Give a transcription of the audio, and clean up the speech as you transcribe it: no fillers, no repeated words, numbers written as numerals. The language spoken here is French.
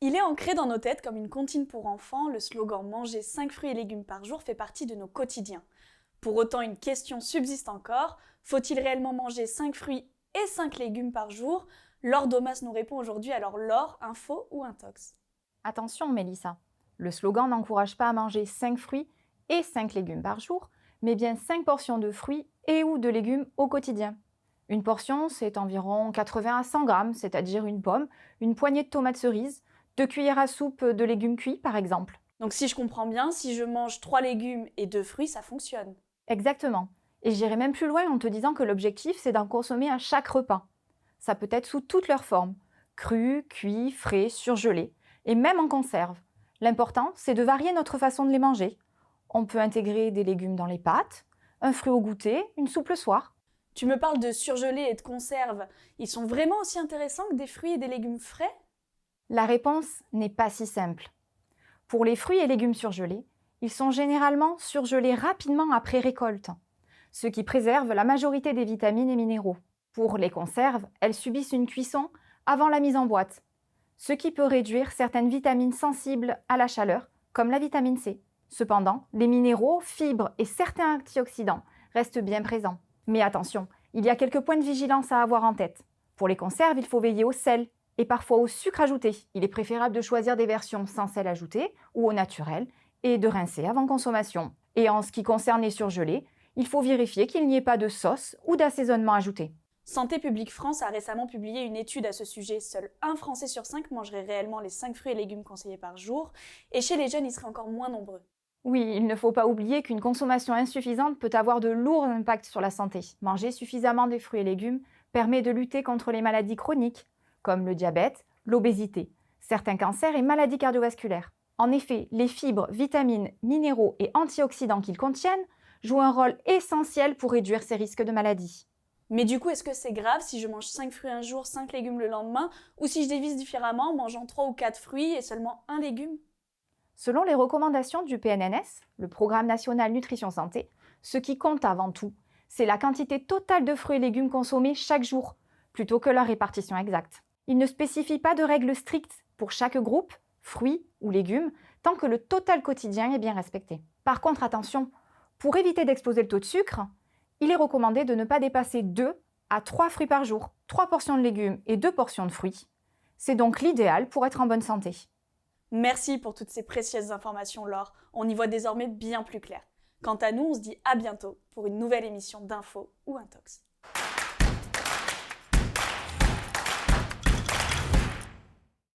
Il est ancré dans nos têtes comme une comptine pour enfants, le slogan « Manger 5 fruits et légumes par jour » fait partie de nos quotidiens. Pour autant, une question subsiste encore, faut-il réellement manger 5 fruits et 5 légumes par jour? Laure Domas nous répond aujourd'hui, alors Laure, info ou intox? Attention Mélissa, le slogan n'encourage pas à manger 5 fruits et 5 légumes par jour, mais bien 5 portions de fruits et ou de légumes au quotidien. Une portion, c'est environ 80 à 100 grammes, c'est-à-dire une pomme, une poignée de tomates cerises, 2 cuillères à soupe de légumes cuits par exemple. Donc si je comprends bien, si je mange 3 légumes et 2 fruits, ça fonctionne. Exactement. Et j'irai même plus loin en te disant que l'objectif, c'est d'en consommer à chaque repas. Ça peut être sous toutes leurs formes, cru, cuit, frais, surgelé, et même en conserve. L'important, c'est de varier notre façon de les manger. On peut intégrer des légumes dans les pâtes, un fruit au goûter, une soupe le soir. Tu me parles de surgelés et de conserves. Ils sont vraiment aussi intéressants que des fruits et des légumes frais? La réponse n'est pas si simple. Pour les fruits et légumes surgelés, ils sont généralement surgelés rapidement après récolte, ce qui préserve la majorité des vitamines et minéraux. Pour les conserves, elles subissent une cuisson avant la mise en boîte, ce qui peut réduire certaines vitamines sensibles à la chaleur, comme la vitamine C. Cependant, les minéraux, fibres et certains antioxydants restent bien présents. Mais attention, il y a quelques points de vigilance à avoir en tête. Pour les conserves, il faut veiller au sel et parfois au sucre ajouté. Il est préférable de choisir des versions sans sel ajouté ou au naturel et de rincer avant consommation. Et en ce qui concerne les surgelés, il faut vérifier qu'il n'y ait pas de sauce ou d'assaisonnement ajouté. Santé publique France a récemment publié une étude à ce sujet. Seul un Français sur 5 mangerait réellement les 5 fruits et légumes conseillés par jour, et chez les jeunes, ils seraient encore moins nombreux. Oui, il ne faut pas oublier qu'une consommation insuffisante peut avoir de lourds impacts sur la santé. Manger suffisamment de fruits et légumes permet de lutter contre les maladies chroniques, comme le diabète, l'obésité, certains cancers et maladies cardiovasculaires. En effet, les fibres, vitamines, minéraux et antioxydants qu'ils contiennent jouent un rôle essentiel pour réduire ces risques de maladies. Mais du coup, est-ce que c'est grave si je mange 5 fruits un jour, 5 légumes le lendemain, ou si je divise différemment en mangeant 3 ou 4 fruits et seulement un légume? Selon les recommandations du PNNS, le Programme national nutrition santé, ce qui compte avant tout, c'est la quantité totale de fruits et légumes consommés chaque jour, plutôt que leur répartition exacte. Il ne spécifie pas de règles strictes pour chaque groupe, fruits ou légumes, tant que le total quotidien est bien respecté. Par contre, attention, pour éviter d'exploser le taux de sucre, il est recommandé de ne pas dépasser 2 à 3 fruits par jour, 3 portions de légumes et 2 portions de fruits. C'est donc l'idéal pour être en bonne santé. Merci pour toutes ces précieuses informations, Laure. On y voit désormais bien plus clair. Quant à nous, on se dit à bientôt pour une nouvelle émission d'Info ou Intox.